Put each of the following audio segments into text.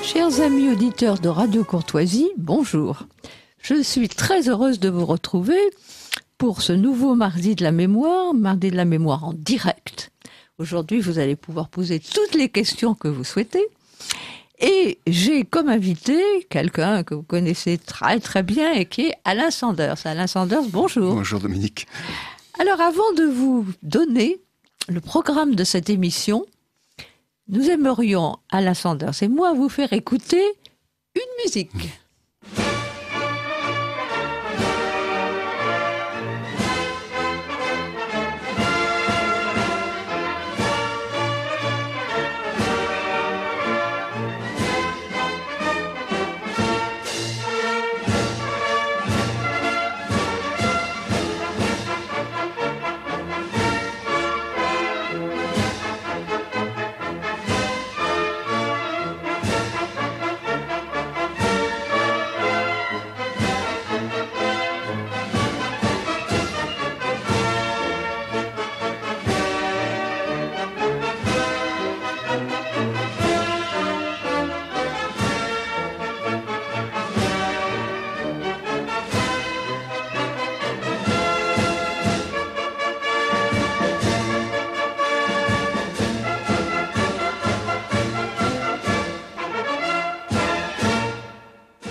Chers amis auditeurs de Radio Courtoisie, bonjour. Je suis très heureuse de vous retrouver pour ce nouveau Mardi de la Mémoire en direct. Aujourd'hui, vous allez pouvoir poser toutes les questions que vous souhaitez. Et j'ai comme invité quelqu'un que vous connaissez très très bien et qui est Alain Sanders. Alain Sanders, bonjour. Bonjour Dominique. Alors avant de vous donner le programme de cette émission, nous aimerions, Alain Sanders et moi, vous faire écouter une musique.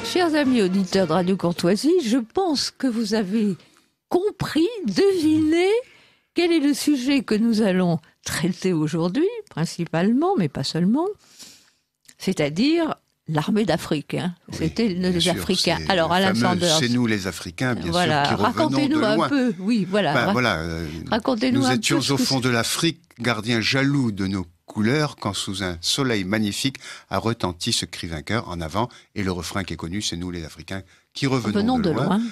Chers amis auditeurs de Radio Courtoisie, je pense que vous avez compris, deviné quel est le sujet que nous allons traiter aujourd'hui, principalement, mais pas seulement, c'est-à-dire l'armée d'Afrique. Hein. Oui, c'était les Africains. C'est alors, Alain Sanders. C'est nous les Africains, bien voilà. sûr, qui revenons Racontez-nous de loin. un peu. Oui, voilà. Racontez-nous nous un peu. étions au fond de l'Afrique, gardiens jaloux de nos couleurs, quand sous un soleil magnifique a retenti ce cri vainqueur en avant. Et le refrain qui est connu, c'est nous les Africains qui revenons de loin.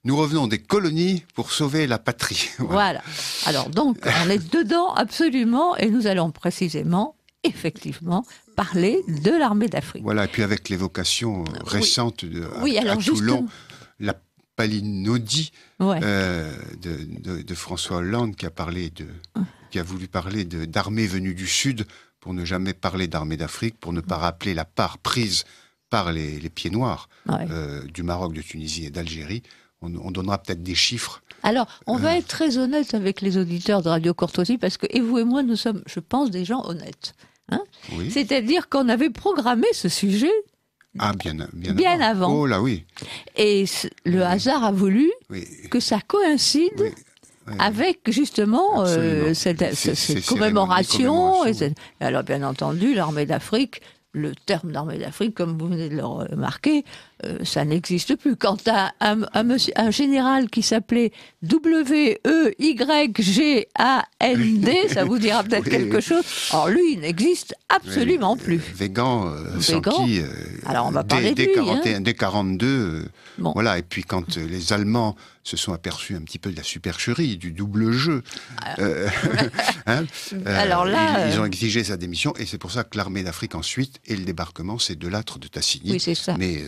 Nous revenons des colonies pour sauver la patrie. Voilà. Alors donc, on est dedans absolument, et nous allons précisément, effectivement, parler de l'armée d'Afrique. Voilà, et puis avec l'évocation récente à Toulon, justement, la palinodie ouais. de François Hollande qui a voulu parler d'armée venue du Sud pour ne jamais parler d'armée d'Afrique, pour ne pas rappeler la part prise par les pieds noirs du Maroc, de Tunisie et d'Algérie. On donnera peut-être des chiffres. Alors, on va être très honnête avec les auditeurs de Radio Courtoisie, parce que, et vous et moi, nous sommes, je pense, des gens honnêtes. Hein, oui. C'est-à-dire qu'on avait programmé ce sujet bien avant. Oh là, oui. Et le hasard a voulu que ça coïncide avec, justement, cette commémoration. Et alors, bien entendu, l'armée d'Afrique, le terme d'armée d'Afrique, comme vous venez de le remarquer, ça n'existe plus. Quant à un général qui s'appelait W-E-Y-G-A-N-D, ça vous dira peut-être quelque chose. Or, lui, il n'existe absolument plus. Végan, sans qui, alors on va parler dès de lui, 41, dès 42, voilà. Et puis quand les Allemands se sont aperçus un petit peu de la supercherie, du double jeu, alors là, ils ont exigé sa démission, et c'est pour ça que l'armée d'Afrique ensuite, et le débarquement, c'est Delattre de Tassigny, mais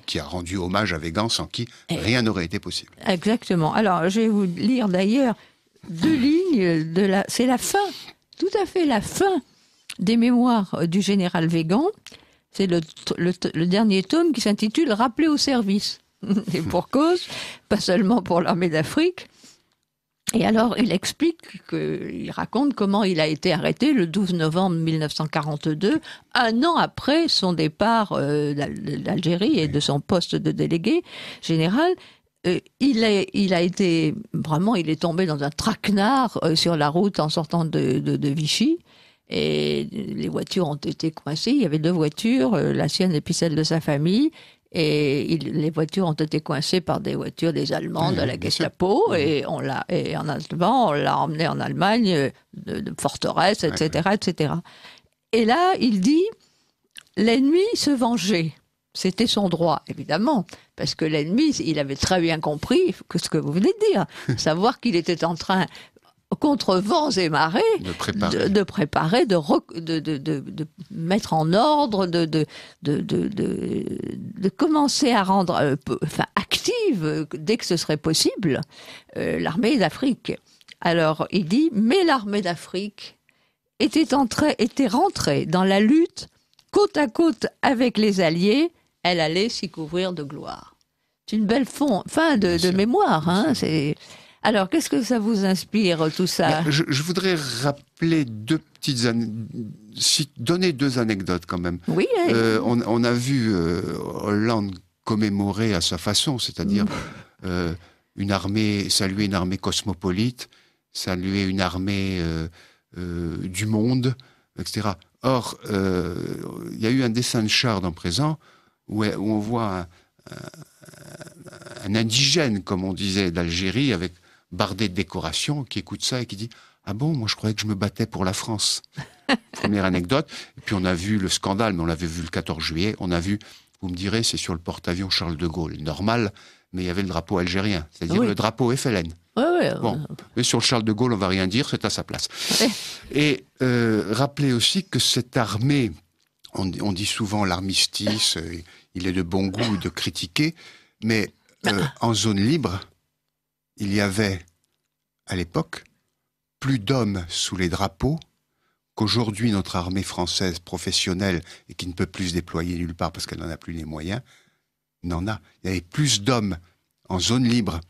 qui a rendu hommage à Végan, sans qui rien n'aurait été possible. Exactement. Alors, je vais vous lire d'ailleurs 2 lignes c'est la fin, tout à fait la fin des mémoires du général Végan. C'est le dernier tome qui s'intitule « Rappelé au service ». Et pour cause, pas seulement pour l'armée d'Afrique. Et alors, il raconte comment il a été arrêté le 12 novembre 1942, un an après son départ d'Algérie et de son poste de délégué général. Il est tombé dans un traquenard sur la route en sortant de Vichy. Et les voitures ont été coincées. Il y avait 2 voitures, la sienne et puis celle de sa famille. Et les voitures ont été coincées par des voitures des Allemands de la Gestapo, et en Allemand, on l'a emmené en Allemagne, de forteresse, etc., etc. Et là, il dit, l'ennemi se vengeait. C'était son droit, évidemment, parce que l'ennemi, il avait très bien compris ce que vous venez de dire, savoir qu'il était en train, contre vents et marées, de préparer, de mettre en ordre, de commencer à rendre active, dès que ce serait possible, l'armée d'Afrique. Alors, il dit, mais l'armée d'Afrique était rentrée dans la lutte côte à côte avec les Alliés, elle allait s'y couvrir de gloire. C'est une belle fin de mémoire. Hein, alors, qu'est-ce que ça vous inspire, tout ça? Je voudrais rappeler donner 2 anecdotes quand même. Oui. On a vu Hollande commémorer à sa façon, c'est-à-dire saluer une armée cosmopolite, saluer une armée du monde, etc. Or, il y a eu un dessin de char dans Présent où on voit un indigène, comme on disait, d'Algérie, avec bardé de décoration, qui écoute ça et qui dit « Ah bon, moi je croyais que je me battais pour la France ». Première anecdote. Et puis on a vu le scandale, mais on l'avait vu le 14 juillet. On a vu, vous me direz, c'est sur le porte-avions Charles de Gaulle. Normal, mais il y avait le drapeau algérien, c'est-à-dire le drapeau FLN. Bon, mais sur le Charles de Gaulle, on va rien dire, c'est à sa place. Et rappelez aussi que cette armée, on dit souvent l'armistice, il est de bon goût de critiquer, mais en zone libre, il y avait, à l'époque, plus d'hommes sous les drapeaux qu'aujourd'hui notre armée française professionnelle, et qui ne peut plus se déployer nulle part parce qu'elle n'en a plus les moyens, n'en a. Il y avait plus d'hommes en zone libre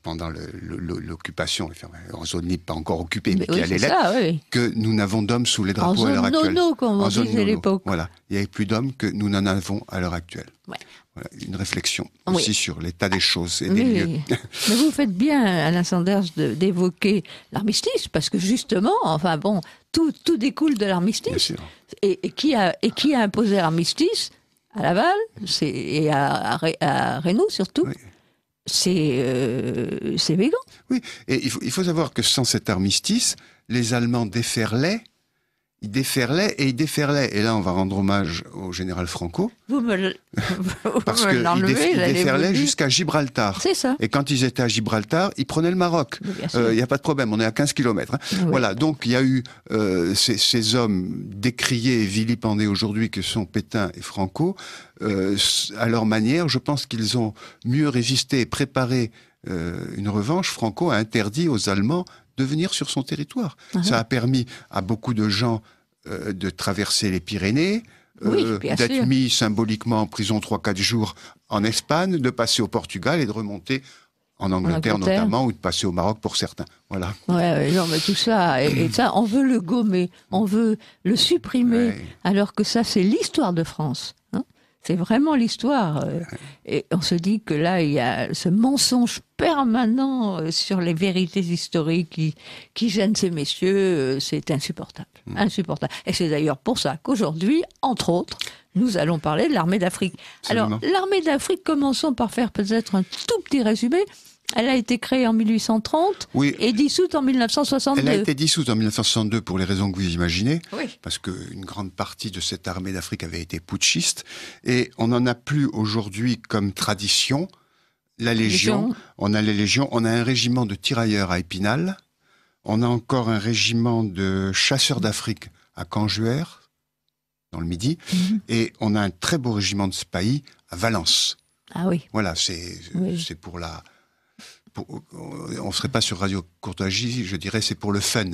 pendant l'occupation, en zone libre pas encore occupée, mais qui allait l'être, que nous n'avons d'hommes sous les drapeaux à l'heure actuelle. En zone nono, comme on disait à l'époque. Voilà, il y avait plus d'hommes que nous n'en avons à l'heure actuelle. Ouais. Voilà, une réflexion aussi sur l'état des choses et des lieux. Mais vous faites bien, Alain Sanders, d'évoquer l'armistice, parce que justement, enfin bon, tout découle de l'armistice. Et qui a imposé l'armistice à Laval et à Reynaud surtout? C'est Weygand. Oui, et il faut savoir que sans cet armistice, les Allemands déferlaient. Et là, on va rendre hommage au général Franco. Parce qu'ils déferlaient jusqu'à Gibraltar. C'est ça. Et quand ils étaient à Gibraltar, ils prenaient le Maroc. Il n'y a pas de problème, on est à 15 km. Hein. Oui. Voilà, donc il y a eu ces hommes décriés et vilipendés aujourd'hui que sont Pétain et Franco. À leur manière, je pense qu'ils ont mieux résisté et préparé une revanche. Franco a interdit aux Allemands de venir sur son territoire. Ça a permis à beaucoup de gens de traverser les Pyrénées, d'être mis symboliquement en prison 3-4 jours en Espagne, de passer au Portugal et de remonter en Angleterre notamment, ou de passer au Maroc pour certains. Voilà. Non, mais tout ça, et ça, on veut le gommer, on veut le supprimer, alors que ça, c'est l'histoire de France. Hein. C'est vraiment l'histoire. Et on se dit que là, il y a ce mensonge permanent sur les vérités historiques qui gêne ces messieurs. C'est insupportable. Insupportable. Et c'est d'ailleurs pour ça qu'aujourd'hui, entre autres, nous allons parler de l'armée d'Afrique. Absolument. Alors, l'armée d'Afrique, commençons par faire peut-être un tout petit résumé. Elle a été créée en 1830 et dissoute en 1962. Elle a été dissoute en 1962 pour les raisons que vous imaginez, parce qu'une grande partie de cette armée d'Afrique avait été putschiste, et on n'en a plus aujourd'hui comme tradition la Légion. On a les légions, on a un régiment de tirailleurs à Épinal, on a encore un régiment de chasseurs d'Afrique à Canjuer, dans le Midi, et on a un très beau régiment de Spahis à Valence. Ah oui. Voilà, c'est pour la... on ne serait pas sur Radio Courtoisie, je dirais c'est pour le fun,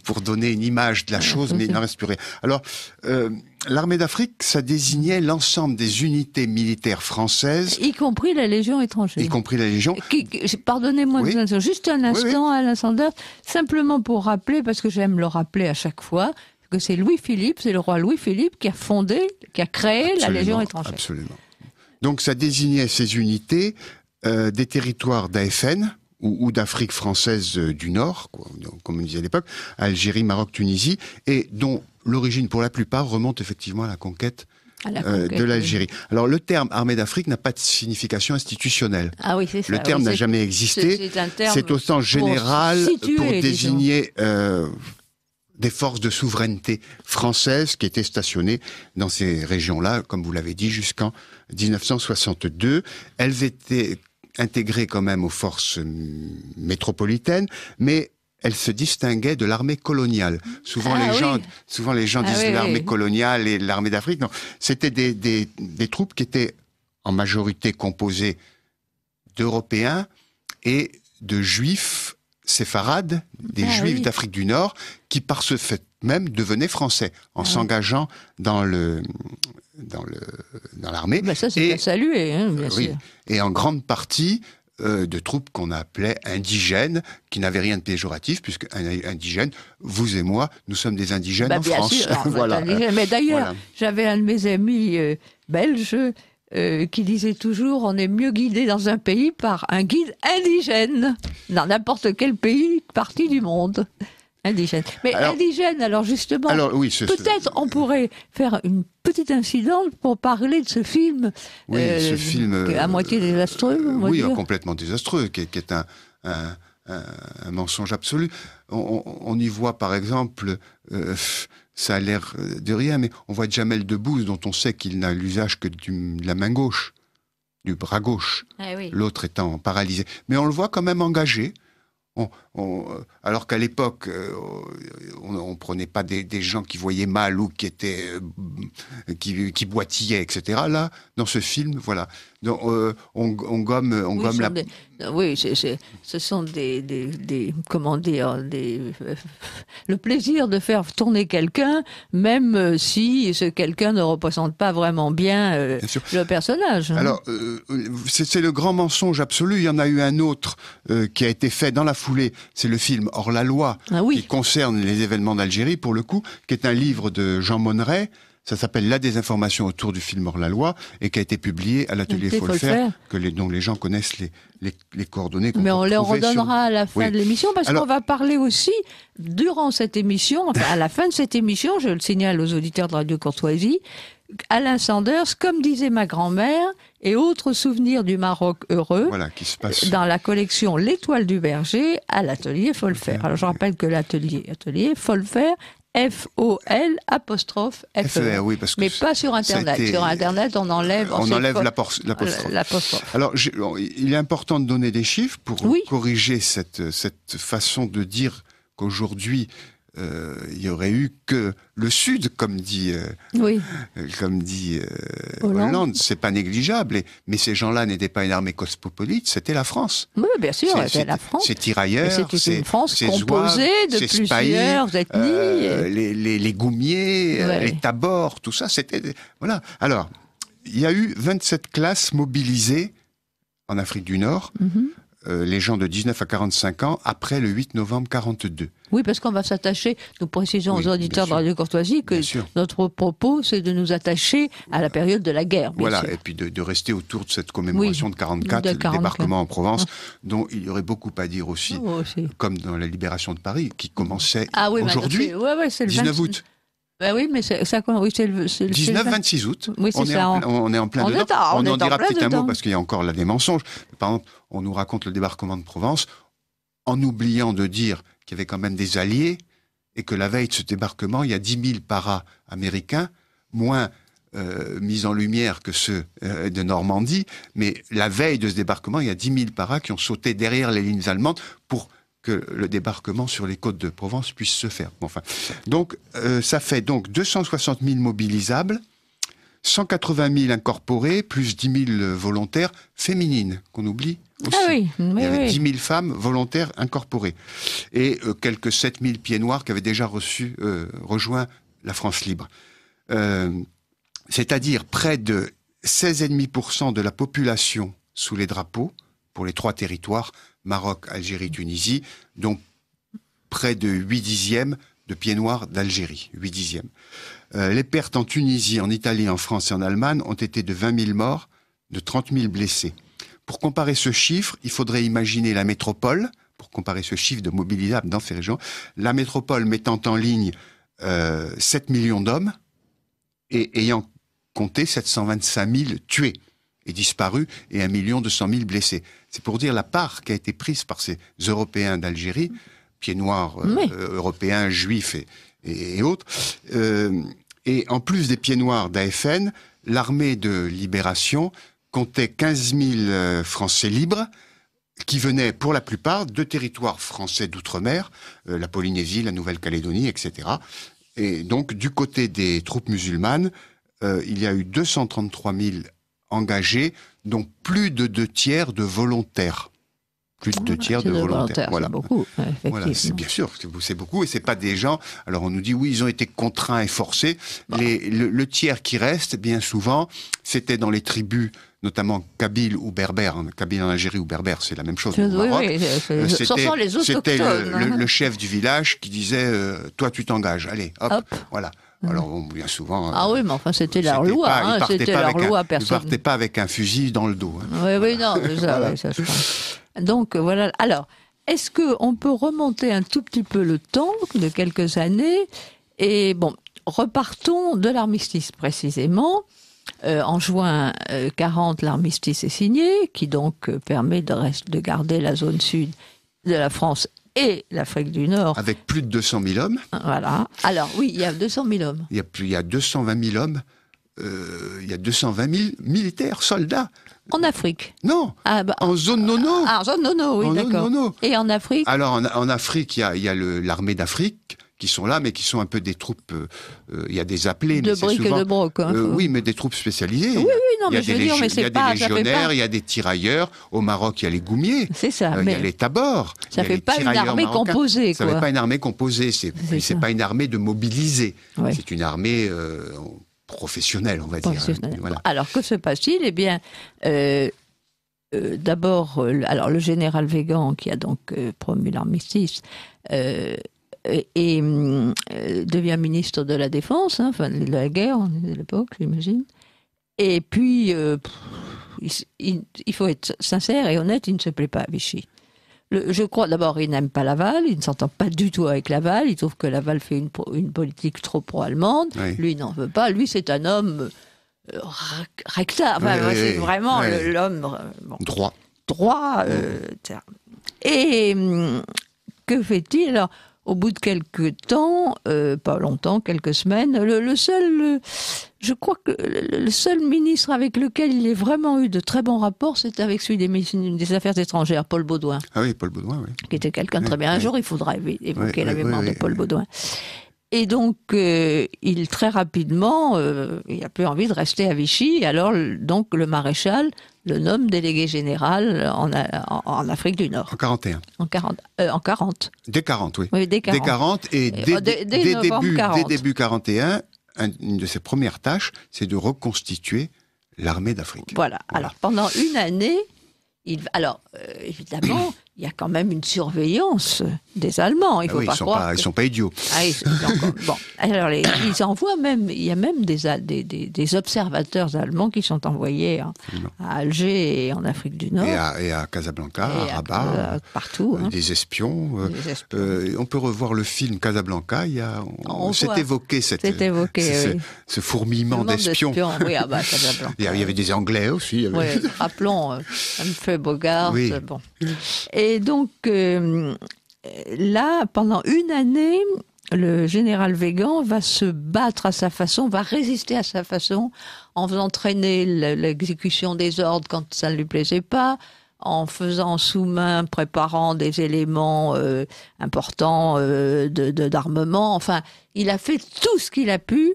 pour donner une image de la chose, mais il n'en reste plus rien. Alors, l'armée d'Afrique, ça désignait l'ensemble des unités militaires françaises. Y compris la Légion étrangère. Y compris la Légion. Pardonnez-moi juste un instant, Alain Sanders, simplement pour rappeler, parce que j'aime le rappeler à chaque fois, que c'est Louis-Philippe, c'est le roi Louis-Philippe qui a créé la Légion étrangère. Absolument. Donc ça désignait ces unités des territoires d'AFN ou d'Afrique française du Nord, comme on disait à l'époque, Algérie, Maroc, Tunisie, et dont l'origine pour la plupart remonte effectivement à la conquête de l'Algérie. Alors le terme armée d'Afrique n'a pas de signification institutionnelle. Ah oui, c'est ça. Le terme n'a jamais existé. C'est au sens général pour désigner des forces de souveraineté françaises qui étaient stationnées dans ces régions-là, comme vous l'avez dit, jusqu'en 1962. Elles étaient intégrées quand même aux forces métropolitaines, mais elles se distinguaient de l'armée coloniale. Souvent les gens disent l'armée coloniale et l'armée d'Afrique. Non, c'était des troupes qui étaient en majorité composées d'Européens et de Juifs séfarades, des Juifs d'Afrique du Nord, qui par ce fait même devenaient français en s'engageant dans l'armée. Ben ça, c'est à saluer, hein, bien sûr. Et en grande partie de troupes qu'on appelait indigènes, qui n'avaient rien de péjoratif, puisque indigènes, vous et moi, nous sommes des indigènes en France. Sûr, voilà. Mais d'ailleurs, j'avais un de mes amis belges qui disait toujours, on est mieux guidé dans un pays par un guide indigène, dans n'importe quel pays, partie du monde. Indigène. Mais indigène, alors justement, peut-être on pourrait faire une petite incidente pour parler de ce film. Ce film à moitié désastreux. Oui, complètement désastreux, qui est un mensonge absolu. On y voit, par exemple, ça a l'air de rien, mais on voit Jamel Debbouze, dont on sait qu'il n'a l'usage que de la main gauche, du bras gauche, l'autre étant paralysé. Mais on le voit quand même engagé. Alors qu'à l'époque, on prenait pas des gens qui voyaient mal ou qui étaient qui boitillaient, etc. Là, dans ce film, voilà, donc, on gomme la. Ce sont des comment dire, le plaisir de faire tourner quelqu'un, même si ce quelqu'un ne représente pas vraiment bien le personnage. Alors, c'est le grand mensonge absolu. Il y en a eu un autre qui a été fait dans la foulée. C'est le film Hors la loi, qui concerne les événements d'Algérie, pour le coup, qui est un livre de Jean Monneret. Ça s'appelle La désinformation autour du film Hors la loi, et qui a été publié à l'atelier Folfer, dont les gens connaissent les coordonnées. Mais on les redonnera à la fin de l'émission, parce qu'on va parler aussi, durant cette émission, enfin à la fin de cette émission, je le signale aux auditeurs de Radio Courtoisie, Alain Sanders, comme disait ma grand-mère, et autres souvenirs du Maroc heureux, qui se passe dans la collection L'Étoile du Berger, à l'atelier Folfer. Alors je rappelle que l'atelier Folfer, F-O-L''F-E. Oui, mais pas sur Internet. Sur Internet, on enlève l'apostrophe. Alors, il est important de donner des chiffres pour corriger cette façon de dire qu'aujourd'hui, il y aurait eu que le Sud, comme dit Hollande. C'est pas négligeable. Mais ces gens-là n'étaient pas une armée cosmopolite, c'était la France. Oui, bien sûr, c'était la France. C'est tirailleurs, c'était une France composée de plusieurs ethnies. Les Goumiers, les Tabors, tout ça, c'était... Voilà. Alors, il y a eu 27 classes mobilisées en Afrique du Nord. Les gens de 19 à 45 ans après le 8 novembre 42. Oui, parce qu'on va s'attacher, nous précisons aux auditeurs de Radio Courtoisie que notre propos, c'est de nous attacher à la période de la guerre. Voilà, et puis de rester autour de cette commémoration de 44, le débarquement en Provence, dont il y aurait beaucoup à dire aussi, comme dans la libération de Paris, qui commençait aujourd'hui, c'est le 19 août. Ben oui, mais c'est 19-26 août. Oui, c'est ça. On est en plein dedans. On en dira peut-être un mot parce qu'il y a encore là des mensonges. Par exemple, on nous raconte le débarquement de Provence en oubliant de dire qu'il y avait quand même des alliés et que la veille de ce débarquement, il y a 10 000 paras américains, moins mis en lumière que ceux de Normandie. Mais la veille de ce débarquement, il y a 10 000 paras qui ont sauté derrière les lignes allemandes pour que le débarquement sur les côtes de Provence puisse se faire. Donc, ça fait donc 260 000 mobilisables, 180 000 incorporés, plus 10 000 volontaires féminines, qu'on oublie aussi. Il y avait 10 000 femmes volontaires incorporées. Et quelques 7 000 pieds noirs qui avaient déjà rejoint la France libre. C'est-à-dire près de 16,5% de la population sous les drapeaux, pour les 3 territoires, Maroc, Algérie, Tunisie, dont près de 8 dixièmes de pieds noirs d'Algérie. 8 dixièmes. Les pertes en Tunisie, en Italie, en France et en Allemagne ont été de 20 000 morts, de 30 000 blessés. Pour comparer ce chiffre, il faudrait imaginer la métropole, pour comparer ce chiffre de mobilisables dans ces régions, la métropole mettant en ligne 7 millions d'hommes et ayant compté 725 000 tués et disparus et 1 200 000 blessés. C'est pour dire la part qui a été prise par ces Européens d'Algérie, pieds noirs européens, juifs et autres. Et en plus des pieds noirs d'AFN, l'armée de libération comptait 15 000 Français libres qui venaient pour la plupart de territoires français d'outre-mer, la Polynésie, la Nouvelle-Calédonie, etc. Et donc du côté des troupes musulmanes, il y a eu 233 000 engagés, dont plus de 2 tiers de volontaires. plus de 2/3 de volontaires. Voilà. C'est beaucoup, effectivement. Voilà, c'est bien sûr, c'est beaucoup, et c'est pas des gens. Alors on nous dit oui, ils ont été contraints et forcés. Le tiers qui reste, bien souvent, c'était dans les tribus, notamment kabyles ou berbères. Kabyle en Algérie ou berbères, c'est la même chose. Au Maroc. Ce sont les autochtones. C'était le chef du village qui disait toi tu t'engages, allez, hop. Voilà. Alors, bien souvent... Ah oui, mais enfin, c'était leur loi. C'était leur loi, personne. Ils ne partaient pas avec un fusil dans le dos. Oui, non, ça, je pense. Donc, voilà. Alors, est-ce qu'on peut remonter un tout petit peu le temps, de quelques années? Et bon, repartons de l'armistice, précisément. En juin 40, l'armistice est signé, qui donc permet de garder la zone sud de la France et l'Afrique du Nord. Avec plus de 200 000 hommes. Voilà. Alors, oui, il y a 200 000 hommes. Il y a 220 000 hommes. Il y a 220 000 militaires, soldats. En Afrique? Non, en zone nono. Ah, en zone nono, oui, d'accord. Et en Afrique? Alors, en Afrique, il y a l'armée d'Afrique qui sont là, mais qui sont un peu des troupes... il y a des appelés, de mais c'est briques souvent... et de broc. Oui, mais des troupes spécialisées. Oui, non, mais je veux dire, mais c'est pas... Il y a des légionnaires, il y a des tirailleurs. Au Maroc, il y a les goumiers. C'est ça, mais... Il y a les tabors. Ça ne fait pas une armée composée, quoi. Ça ne fait pas une armée composée. C'est pas une armée de mobilisés. Ouais. C'est une armée... professionnelle, on va dire. Voilà. Alors, que se passe-t-il? Eh bien, d'abord, alors le général Weygand, qui a donc promu l'armistice, devient ministre de la Défense, enfin de la guerre à l'époque, j'imagine. Et puis, il faut être sincère et honnête, il ne se plaît pas à Vichy. Je crois d'abord, il n'aime pas Laval, il ne s'entend pas du tout avec Laval, il trouve que Laval fait une politique trop pro-allemande, oui. Lui il n'en veut pas, lui c'est un homme recta, enfin, c'est vraiment l'homme... Droit. Et que fait-il? Alors, au bout de quelques temps, pas longtemps, quelques semaines, je crois que le seul ministre avec lequel il ait vraiment eu de très bons rapports, c'était avec celui des Affaires étrangères, Paul Baudouin. Ah oui, Paul Baudouin, oui. Qui était quelqu'un de très bien. Un jour, il faudra évoquer la mémoire de Paul Baudouin. Et donc, il très rapidement, il n'a plus envie de rester à Vichy. Alors, donc, le maréchal le nomme délégué général en Afrique du Nord. En 41. En 40. Dès 40, oui. Oui, dès 40. Dès 40 et dès début 41, une de ses premières tâches, c'est de reconstituer l'armée d'Afrique. Voilà. Alors, pendant une année, évidemment, il y a quand même une surveillance des Allemands. Il faut pas croire. Ils sont pas idiots. Bon, alors ils envoient même. Il y a même des observateurs allemands qui sont envoyés à Alger et en Afrique du Nord. Et à Casablanca, à Rabat, partout. Des espions. On peut revoir le film Casablanca. C'est évoqué ce fourmillement d'espions. Oui, Casablanca. Il y avait des Anglais aussi. Oui, rappelons Humphrey Bogart. Oui. Bon. Et donc, là, pendant une année, le général Weygand va se battre à sa façon, va résister à sa façon, en faisant traîner l'exécution des ordres quand ça ne lui plaisait pas, en faisant sous-main, préparant des éléments importants d'armement. Enfin, il a fait tout ce qu'il a pu.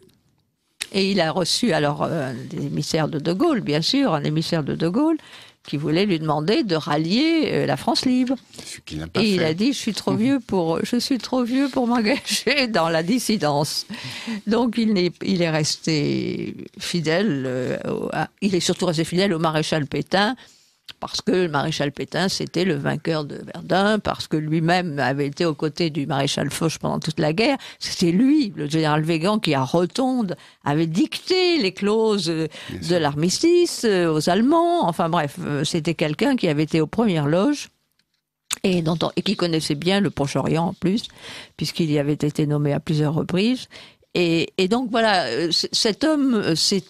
Et il a reçu alors des émissaires de Gaulle, bien sûr, un émissaire de Gaulle, qui voulait lui demander de rallier la France libre. Il a dit, je suis trop vieux pour m'engager dans la dissidence. Donc il est resté fidèle, il est surtout resté fidèle au maréchal Pétain, parce que le maréchal Pétain, c'était le vainqueur de Verdun, parce que lui-même avait été aux côtés du maréchal Foch pendant toute la guerre. C'était lui, le général Weygand, qui à Rotonde avait dicté les clauses de l'armistice aux Allemands. Enfin bref, c'était quelqu'un qui avait été aux premières loges et qui connaissait bien le Proche-Orient en plus, puisqu'il y avait été nommé à plusieurs reprises. Et donc voilà, cet homme s'est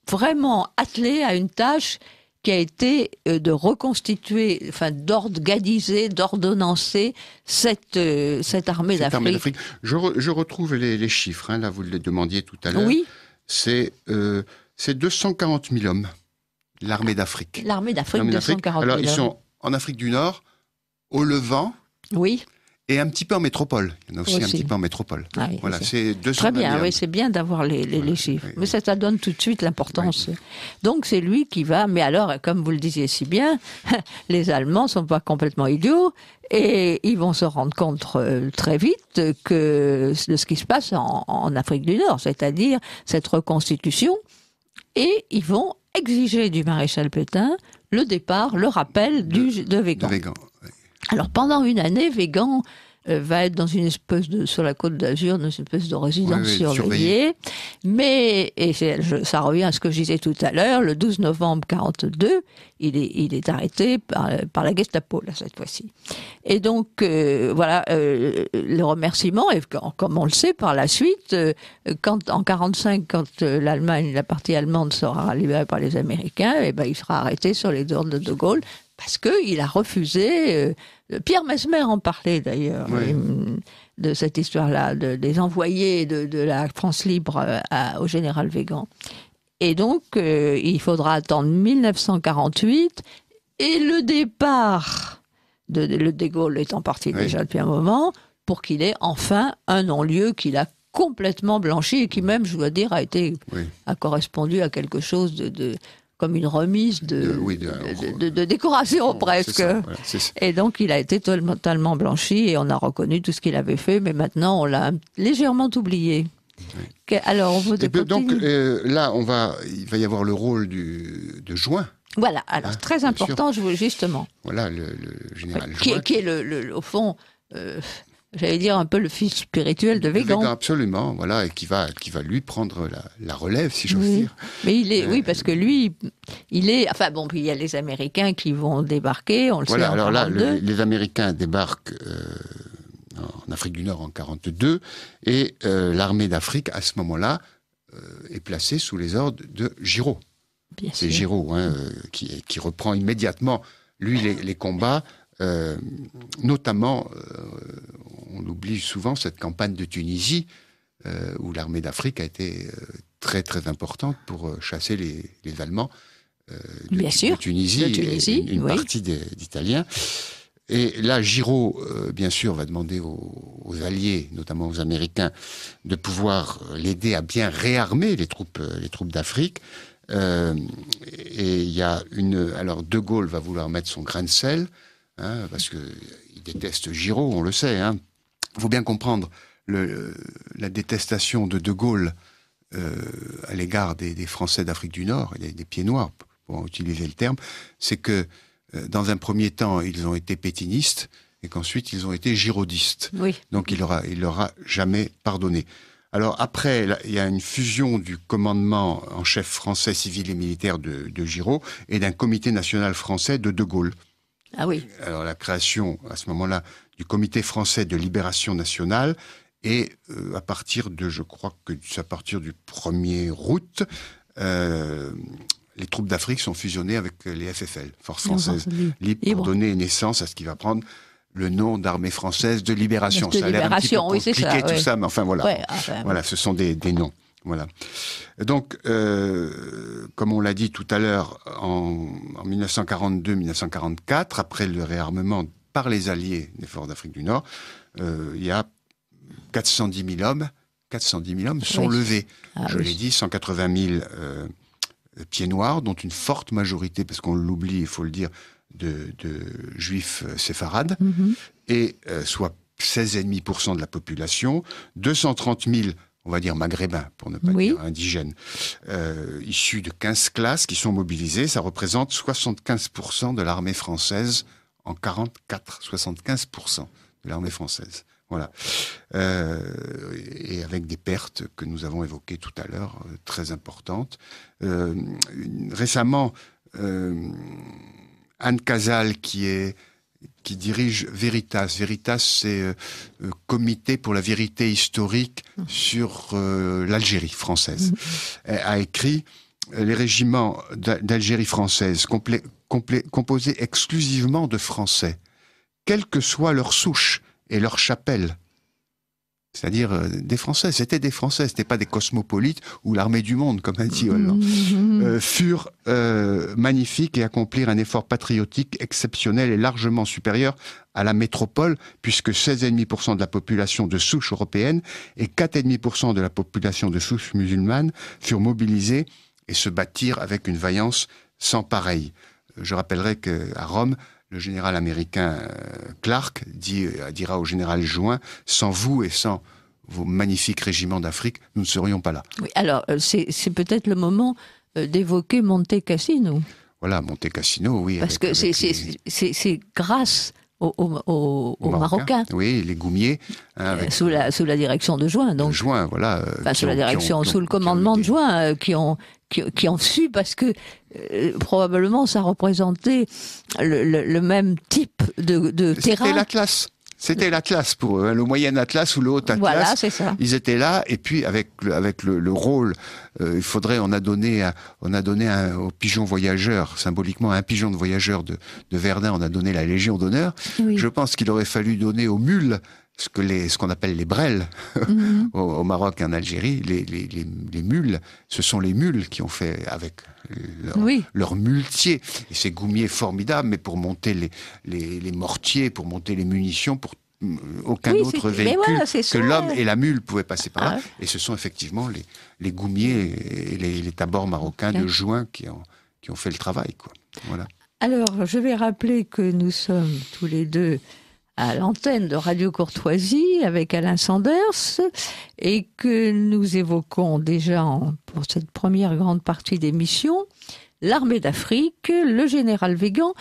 vraiment attelé à une tâche qui a été de reconstituer, enfin d'organiser, d'ordonnancer cette armée d'Afrique. Je retrouve les chiffres, là vous le demandiez tout à l'heure. Oui. C'est 240 000 hommes, l'armée d'Afrique. L'armée d'Afrique, 240 000 hommes. Alors ils sont en Afrique du Nord, au Levant. Oui. Et un petit peu en métropole. Il y en a aussi un petit peu en métropole. Ah oui, voilà, c'est 200 très bien, milliards. oui, c'est bien d'avoir les chiffres. Oui, mais ça donne tout de suite l'importance. Oui. Donc c'est lui qui va. Mais alors, comme vous le disiez si bien, les Allemands sont pas complètement idiots et ils vont se rendre compte très vite de ce qui se passe en Afrique du Nord, c'est-à-dire cette reconstitution, et ils vont exiger du maréchal Pétain le départ, le rappel de Weygand. Oui. Alors pendant une année, Weygand va être dans une espèce sur la côte d'Azur, dans une espèce de résidence surveillée. Mais, et ça revient à ce que je disais tout à l'heure, le 12 novembre 1942, il est arrêté par la Gestapo, là, cette fois-ci. Et donc, voilà, le remerciement, et comme on le sait par la suite, en 1945, quand l'Allemagne, la partie allemande sera libérée par les Américains, et ben, il sera arrêté sur les ordres de Gaulle, parce qu'il a refusé, Pierre Mesmer en parlait d'ailleurs, de cette histoire-là, des envoyés de la France libre au général Weygand. Et donc, il faudra attendre 1948, et le départ de Gaulle étant parti déjà depuis un moment, pour qu'il ait enfin un non-lieu qu'il a complètement blanchi, et qui même, je dois dire, a correspondu à quelque chose comme une remise de décoration presque. Ça, voilà, ça. Et donc il a été totalement blanchi et on a reconnu tout ce qu'il avait fait, mais maintenant on l'a légèrement oublié. Oui. Alors on veut donc là il va y avoir le rôle de Join. Voilà, alors très important, justement. Voilà, le général Join. Qui est au fond... j'allais dire un peu le fils spirituel de Weygand. Absolument, voilà, et qui va lui prendre la relève, si j'ose dire. Mais oui, parce que lui, il est... Enfin bon, puis il y a les Américains qui vont débarquer, on le sait en 1942. Alors là, les Américains débarquent en Afrique du Nord en 1942, et l'armée d'Afrique, à ce moment-là, est placée sous les ordres de Giraud. C'est Giraud qui reprend immédiatement, lui, les combats, notamment... on oublie souvent cette campagne de Tunisie où l'armée d'Afrique a été très très importante pour chasser les Allemands de Tunisie et une partie d'Italiens. Et là, Giraud, bien sûr, va demander aux Alliés, notamment aux Américains, de pouvoir l'aider à bien réarmer les troupes d'Afrique. Et il y a alors De Gaulle va vouloir mettre son grain de sel, parce qu'il déteste Giraud, on le sait, Il faut bien comprendre la détestation de Gaulle à l'égard des Français d'Afrique du Nord, et des pieds noirs, pour utiliser le terme, c'est que dans un premier temps, ils ont été pétinistes, et qu'ensuite, ils ont été girodistes. Oui. Donc, il leur a jamais pardonné. Alors après, il y a une fusion du commandement en chef français, civil et militaire de Giraud, et d'un comité national français de Gaulle. Ah oui. Alors la création, à ce moment-là, du Comité français de libération nationale, et à partir du 1er août, les troupes d'Afrique sont fusionnées avec les FFL, Forces françaises libres, pour donner naissance à ce qui va prendre le nom d'Armée française de libération. Ça a l'air un petit peu compliqué tout ça, mais enfin voilà. Voilà, ce sont des noms. Voilà. Donc, comme on l'a dit tout à l'heure, en 1942-1944, après le réarmement par les Alliés des forces d'Afrique du Nord, il y a 410 000 hommes. 410 000 hommes sont levés. Je l'ai dit, 180 000 pieds noirs, dont une forte majorité, parce qu'on l'oublie, il faut le dire, de juifs séfarades, et soit 16,5% de la population, 230 000 on va dire maghrébins, pour ne pas dire indigènes, issus de 15 classes qui sont mobilisés. Ça représente 75% de l'armée française en 1944. 75% de l'armée française. Voilà. Et avec des pertes que nous avons évoquées tout à l'heure, très importantes. Récemment, Anne Casal, qui dirige Veritas. Veritas, c'est Comité pour la vérité historique sur l'Algérie française. Elle a écrit les régiments d'Algérie française, composés exclusivement de Français, quelle que soit leur souche et leur chapelle, C'est-à-dire des Français, c'était pas des cosmopolites ou l'armée du monde, comme a dit Hollande, furent magnifiques et accomplirent un effort patriotique exceptionnel et largement supérieur à la métropole, puisque 16,5% de la population de souche européenne et 4,5% de la population de souche musulmane furent mobilisés et se battirent avec une vaillance sans pareille. Je rappellerai qu'à Rome, le général américain Clark dira au général Juin, sans vous et sans vos magnifiques régiments d'Afrique, nous ne serions pas là. Oui, alors, c'est peut-être le moment d'évoquer Monte Cassino. Voilà, Monte Cassino, oui. Parce que c'est grâce aux Marocains. Oui, les Goumiers. Hein, sous la direction de Juin. Donc, Juin, voilà. Sous le commandement de Juin, qui ont su, parce que probablement ça représentait le même type de terrain. C'était l'Atlas pour eux, hein, le moyen Atlas ou le haut Atlas. Voilà, c'est ça. Ils étaient là, et puis avec le rôle, on a donné au pigeon voyageur, symboliquement à un pigeon de voyageur de Verdun, on a donné la Légion d'honneur. Oui. Je pense qu'il aurait fallu donner aux mules ce qu'on appelle les brels au Maroc et en Algérie. Les mules, ce sont les mules qui ont fait avec leur muletier. Et ces goumiers formidables, mais pour monter les mortiers, pour monter les munitions, pour aucun autre véhicule que l'homme et la mule pouvaient passer par là. Et ce sont effectivement les goumiers et les tabors marocains de Juin qui ont fait le travail, quoi. Voilà. Alors, je vais rappeler que nous sommes tous les deux à l'antenne de Radio Courtoisie avec Alain Sanders et que nous évoquons déjà pour cette première grande partie d'émission l'armée d'Afrique, le général Weygand,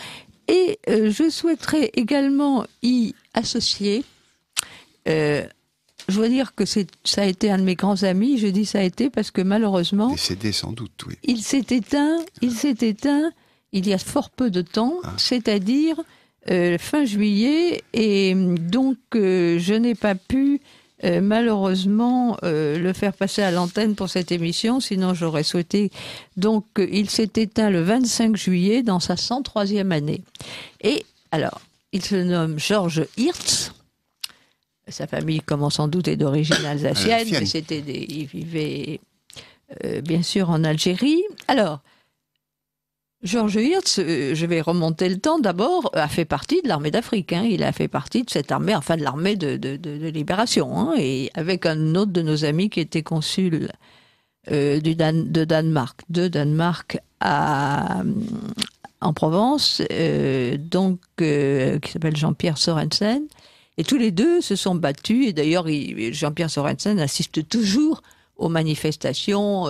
et je souhaiterais également y associer, je dois dire que ça a été un de mes grands amis, je dis ça a été parce que malheureusement... Décédé sans doute, oui. Il s'est éteint il y a fort peu de temps, c'est-à-dire... fin juillet, et donc je n'ai pas pu malheureusement le faire passer à l'antenne pour cette émission, sinon j'aurais souhaité. Donc il s'est éteint le 25 juillet dans sa 103e année. Et alors, il se nomme Georges Hirtz. Sa famille, comme on s'en doute, est d'origine alsacienne, mais il vivait bien sûr en Algérie. Alors, Georges Hirtz, je vais remonter le temps, d'abord, a fait partie de l'armée d'Afrique. Hein. Il a fait partie de cette armée, enfin de l'armée de libération. Hein, et avec un autre de nos amis qui était consul de Danemark en Provence, qui s'appelle Jean-Pierre Sorensen. Et tous les deux se sont battus. Et d'ailleurs, Jean-Pierre Sorensen assiste toujours aux manifestations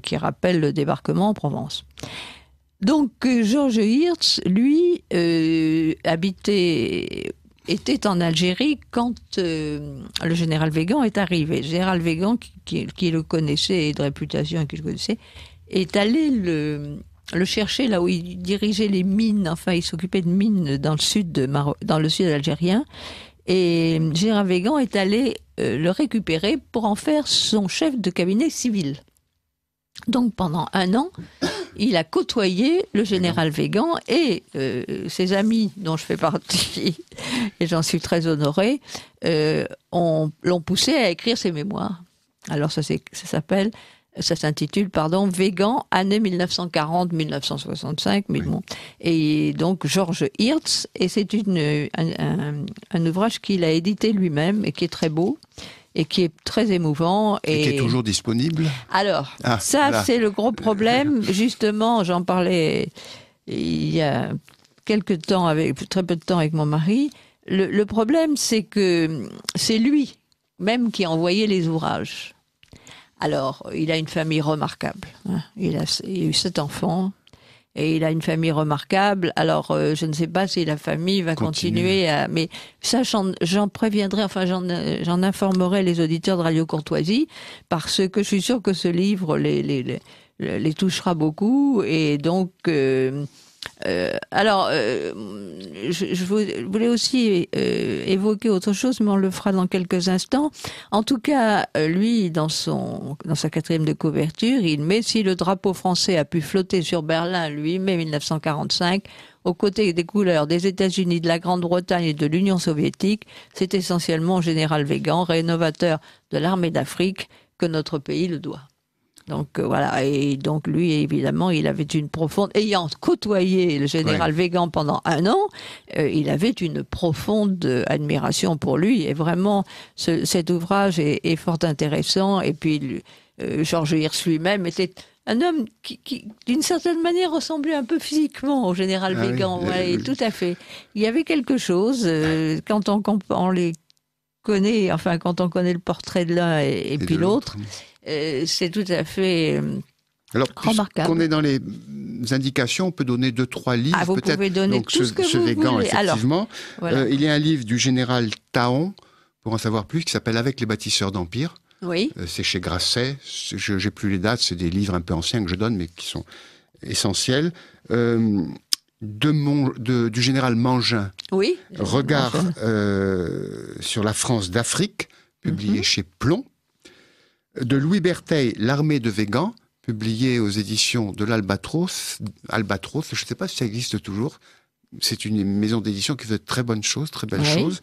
qui rappellent le débarquement en Provence. Donc, Georges Hirtz, lui, était en Algérie quand le général Weygand est arrivé. Le général Weygand, qui le connaissait, et de réputation, et qui le connaissait, est allé le chercher là où il dirigeait les mines. Enfin, il s'occupait de mines dans le sud algérien. Et le général Weygand est allé le récupérer pour en faire son chef de cabinet civil. Donc, pendant 1 an, il a côtoyé le général Weygand et ses amis, dont je fais partie, et j'en suis très honorée, l'ont poussé à écrire ses mémoires. Alors, ça s'intitule, Weygand, année 1940-1965. Mais bon. Et donc, Georges Hirtz, et c'est un ouvrage qu'il a édité lui-même et qui est très beau. Et qui est très émouvant. Et qui est toujours disponible ? Alors, c'est le gros problème. Justement, j'en parlais il y a très peu de temps avec mon mari. Le problème, c'est que c'est lui même qui a envoyé les ouvrages. Alors, il a une famille remarquable. Hein. Il a eu 7 enfants. Et il a une famille remarquable. Alors, je ne sais pas si la famille va continuer à... Mais ça, j'en préviendrai, enfin, j'en informerai les auditeurs de Radio Courtoisie, parce que je suis sûre que ce livre les touchera beaucoup. Et donc, Je voulais aussi évoquer autre chose, mais on le fera dans quelques instants. En tout cas, lui, dans sa 4e de couverture, il met: si le drapeau français a pu flotter sur Berlin, le 8 mai 1945, aux côtés des couleurs des États-Unis, de la Grande-Bretagne et de l'Union soviétique, c'est essentiellement au général Weygand, rénovateur de l'armée d'Afrique, que notre pays le doit. Donc voilà, et donc lui, évidemment, il avait une profonde, ayant côtoyé le général Weygand pendant 1 an, il avait une profonde admiration pour lui, et vraiment, cet ouvrage est fort intéressant. Et puis, Georges Hirsch lui-même était un homme qui d'une certaine manière, ressemblait un peu physiquement au général Weygand. Oui, tout à fait. Il y avait quelque chose, quand on les connaît, enfin, quand on connaît le portrait de l'un et puis l'autre, c'est tout à fait remarquable. Qu'on est dans les indications, on peut donner 2-3 livres. Vous pouvez donner donc tout ce que vous Weygand, voulez. effectivement. Alors, voilà. Il y a un livre du général Taon, pour en savoir plus, qui s'appelle Avec les bâtisseurs d'Empire. Oui. C'est chez Grasset. Je n'ai plus les dates, c'est des livres un peu anciens que je donne, mais qui sont essentiels. Du général Mangin. Oui. Regard sur la France d'Afrique, publié chez Plomb. De Louis Bertheil, L'armée de Weygand, publié aux éditions de l'Albatros. Albatros, je ne sais pas si ça existe toujours. C'est une maison d'édition qui fait de très bonnes choses, très belles choses.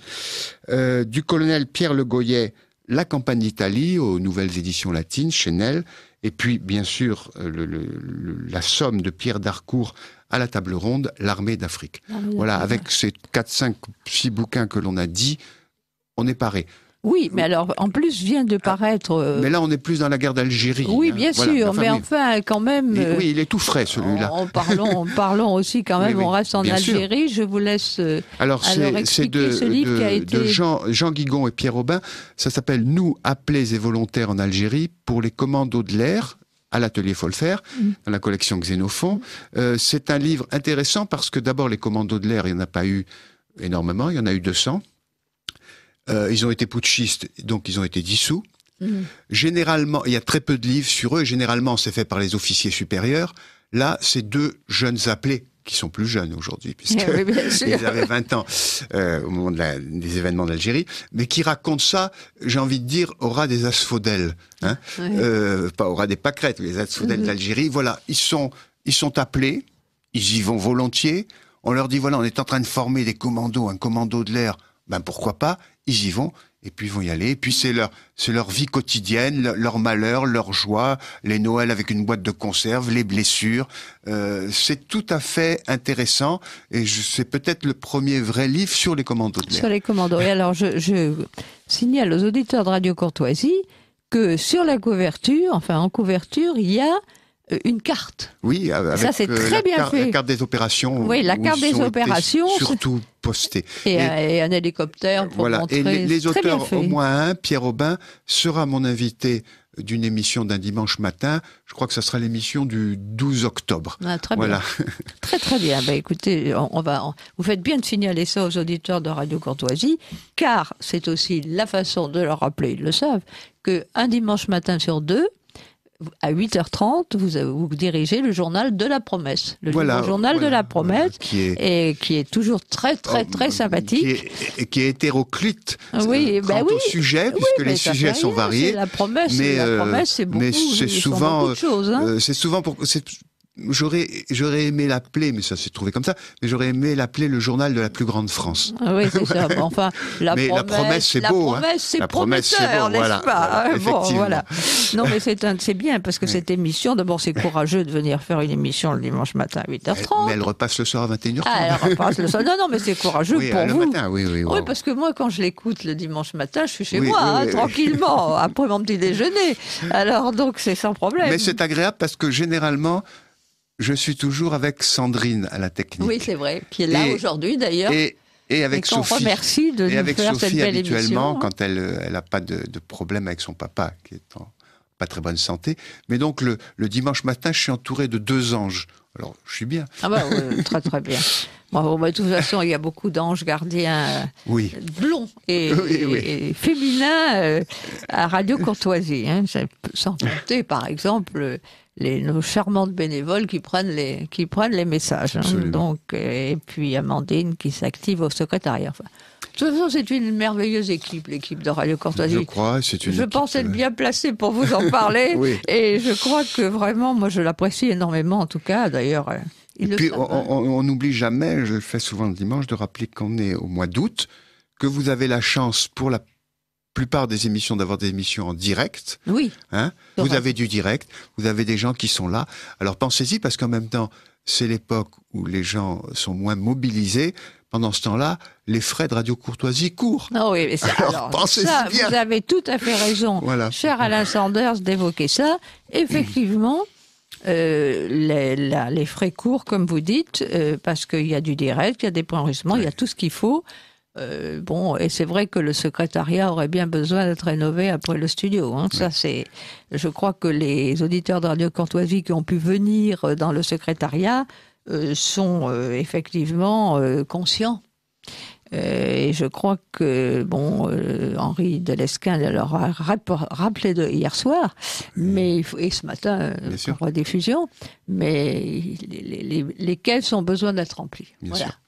Du colonel Pierre Le Goyet, La campagne d'Italie, aux nouvelles éditions latines, chez Nel. Et puis, bien sûr, la somme de Pierre d'Harcourt à la table ronde, L'armée d'Afrique. Voilà, avec ces 4, 5, 6 bouquins que l'on a dit, on est paré. Oui, mais alors, en plus, vient de paraître... Mais là, on est plus dans la guerre d'Algérie. Oui, bien sûr, enfin, mais enfin, quand même... oui, il est tout frais, celui-là. Parlons aussi, quand même, on reste en Algérie. Sûr. Je vous laisse alors, c'est ce livre qui a été... de Jean Guigon et Pierre Aubin. Ça s'appelle « Nous, appelés et volontaires en Algérie, pour les commandos de l'air », à l'atelier Folfer, dans la collection Xénophon. C'est un livre intéressant parce que d'abord, les commandos de l'air, il n'y en a pas eu énormément, il y en a eu 200. Ils ont été putschistes, donc ils ont été dissous. Généralement, il y a très peu de livres sur eux, et généralement c'est fait par les officiers supérieurs. Là, c'est 2 jeunes appelés, qui sont plus jeunes aujourd'hui, puisqu'ils avaient 20 ans au moment des événements d'Algérie, mais qui racontent ça, j'ai envie de dire, au ras des asphodèles. Hein, pas au ras des pâquerettes, les asphodèles d'Algérie. Voilà, ils sont appelés, ils y vont volontiers. On leur dit, voilà, on est en train de former des commandos, un commando de l'air, ben pourquoi pas, ils y vont, et puis ils vont y aller, et puis c'est leur vie quotidienne, leur malheur, leur joie, les Noëls avec une boîte de conserve, les blessures, c'est tout à fait intéressant, et c'est peut-être le premier vrai livre sur les commandos de l'air. Sur les commandos, et alors je signale aux auditeurs de Radio Courtoisie que sur la couverture, enfin en couverture, il y a une carte. Oui, avec ça c'est très bien fait. La carte des opérations. Oui, la carte des opérations. Surtout postée. Et un hélicoptère pour montrer. Et les auteurs, au moins un, Pierre Aubin, sera mon invité d'une émission d'un dimanche matin. Je crois que ça sera l'émission du 12 octobre. Ah, très bien. Très très bien. Ben, écoutez, vous faites bien de signaler ça aux auditeurs de Radio Courtoisie, car c'est aussi la façon de leur rappeler, ils le savent, qu'un dimanche matin sur 2, à 8h30, vous dirigez le journal de la promesse. Le journal de la promesse, qui est toujours très, très, très sympathique. Qui est hétéroclite au sujet, puisque les sujets sont variés. La promesse, c'est beaucoup, c'est souvent de choses. Hein. C'est souvent J'aurais aimé l'appeler, mais ça s'est trouvé comme ça, mais j'aurais aimé l'appeler le journal de la plus grande France. Oui, c'est ça. Enfin, la promesse, c'est beau. La promesse, c'est prometteur, n'est-ce pas? Voilà. Non, mais c'est bien, parce que cette émission, d'abord, c'est courageux de venir faire une émission le dimanche matin à 8h30. Mais elle repasse le soir à 21h30. Elle repasse le soir. Non, mais c'est courageux pour vous. Matin, oui. Oui, parce que moi, quand je l'écoute le dimanche matin, je suis chez moi, tranquillement, après mon petit déjeuner. Alors, donc, c'est sans problème. Mais c'est agréable parce que, généralement, je suis toujours avec Sandrine à la technique. Oui, c'est vrai, qui est là aujourd'hui d'ailleurs. Et avec Sophie. Remercie de nous faire cette belle émission. Habituellement, quand elle n'a pas de problème avec son papa, qui est en pas très bonne santé. Mais donc, le dimanche matin, je suis entouré de 2 anges. Alors, je suis bien. Ah bah, très très bien. Bon, de toute façon, il y a beaucoup d'anges gardiens blonds et féminins à Radio Courtoisie. Hein. Sans compter, par exemple, nos charmantes bénévoles qui prennent les messages. Hein. Donc, et puis Amandine qui s'active au secrétariat. Enfin, de toute façon, c'est une merveilleuse équipe, l'équipe de Radio Courtoisie. Je crois, c'est une Je pense être bien placée pour vous en parler. Oui. Et je crois que vraiment, moi, je l'apprécie énormément, en tout cas. D'ailleurs, et puis, on n'oublie jamais, je le fais souvent le dimanche, de rappeler qu'on est au mois d'août, que vous avez la chance, pour la plupart des émissions, d'avoir des émissions en direct. Oui. Hein, vous avez du direct, vous avez des gens qui sont là. Alors pensez-y, parce qu'en même temps, c'est l'époque où les gens sont moins mobilisés. Pendant ce temps-là, les frais de Radio Courtoisie courent. Oh oui, mais alors pensez-y bien. Vous avez tout à fait raison, voilà. Cher Alain Sanders, d'évoquer ça. Effectivement, les frais courent, comme vous dites, parce qu'il y a du direct, il y a des préenregistrements, il y a tout ce qu'il faut. Et c'est vrai que le secrétariat aurait bien besoin d'être rénové après le studio. Hein. Ça, je crois que les auditeurs de Radio Courtoisie qui ont pu venir dans le secrétariat sont effectivement conscients. Et je crois que Henri Delesquin leur a rappelé hier soir, mais et ce matin en rediffusion, mais les caisses ont besoin d'être remplies.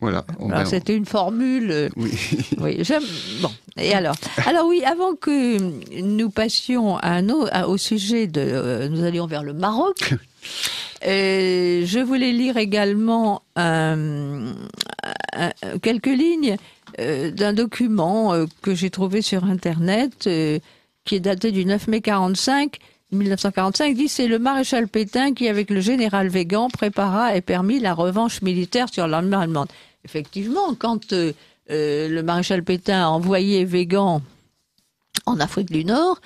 Voilà. Alors, c'était une formule. Oui. Et alors oui, avant que nous passions au sujet nous allions vers le Maroc. Je voulais lire également quelques lignes d'un document que j'ai trouvé sur Internet, qui est daté du 9 mai 1945, dit c'est le maréchal Pétain qui, avec le général Weygand, prépara et permit la revanche militaire sur l'armée allemande. Effectivement, quand le maréchal Pétain a envoyé Weygand en Afrique du Nord,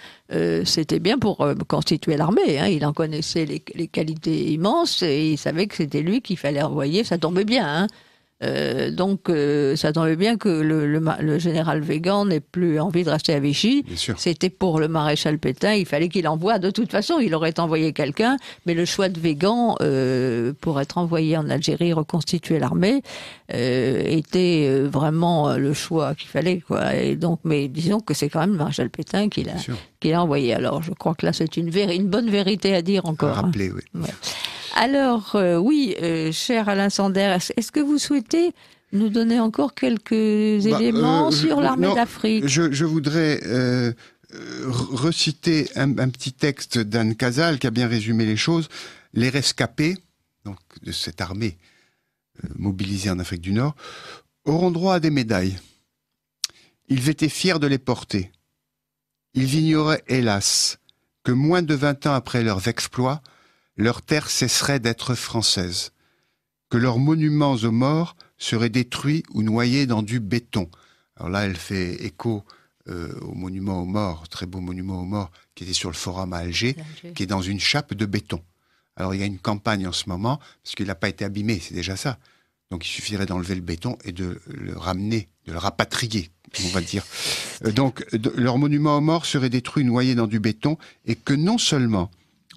c'était bien pour constituer l'armée. Hein. Il en connaissait les qualités immenses et il savait que c'était lui qu'il fallait envoyer. Ça tombait bien. Hein. Donc, ça tombait bien que le général Weygand n'ait plus envie de rester à Vichy. C'était pour le maréchal Pétain. Il fallait qu'il envoie. De toute façon, il aurait envoyé quelqu'un. Mais le choix de Weygand pour être envoyé en Algérie, reconstituer l'armée, était vraiment le choix qu'il fallait. Quoi. Et donc, mais disons que c'est quand même le maréchal Pétain qui l'a envoyé. Alors, je crois que là, c'est une bonne vérité à dire encore. À rappeler, oui. Ouais. Alors, cher Alain Sanders, est-ce que vous souhaitez nous donner encore quelques éléments sur l'armée d'Afrique ? Je voudrais reciter un petit texte d'Anne Casal qui a bien résumé les choses. Les rescapés, donc de cette armée mobilisée en Afrique du Nord, auront droit à des médailles. Ils étaient fiers de les porter. Ils ignoraient, hélas, que moins de 20 ans après leurs exploits, leur terre cesserait d'être française, que leurs monuments aux morts seraient détruits ou noyés dans du béton. Alors là, elle fait écho au monument aux morts, très beau monument aux morts, qui était sur le forum à Alger, qui est dans une chape de béton. Alors il y a une campagne en ce moment, parce qu'il n'a pas été abîmé, c'est déjà ça. Donc il suffirait d'enlever le béton et de le ramener, de le rapatrier, on va dire. Donc leurs monuments aux morts seraient détruits, noyés dans du béton, et que non seulement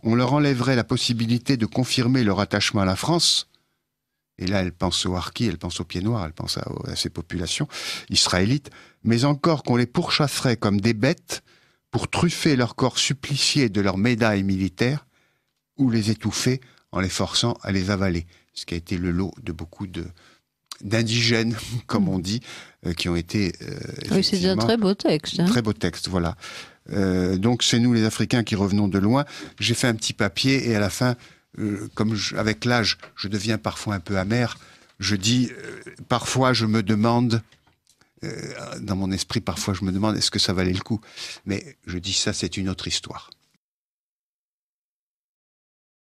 on leur enlèverait la possibilité de confirmer leur attachement à la France, et là elle pense aux harkis, elle pense aux pieds noirs, elle pense à ces populations israélites, mais encore qu'on les pourchasserait comme des bêtes pour truffer leur corps supplicié de leurs médailles militaires ou les étouffer en les forçant à les avaler. Ce qui a été le lot de beaucoup d'indigènes, comme on dit, qui ont été... oui, c'est un très beau texte. Hein. Très beau texte, voilà. Donc c'est nous les Africains qui revenons de loin. J'ai fait un petit papier et à la fin, avec l'âge, je deviens parfois un peu amer. Je dis, parfois je me demande, dans mon esprit, parfois je me demande est-ce que ça valait le coup. Mais je dis ça, c'est une autre histoire.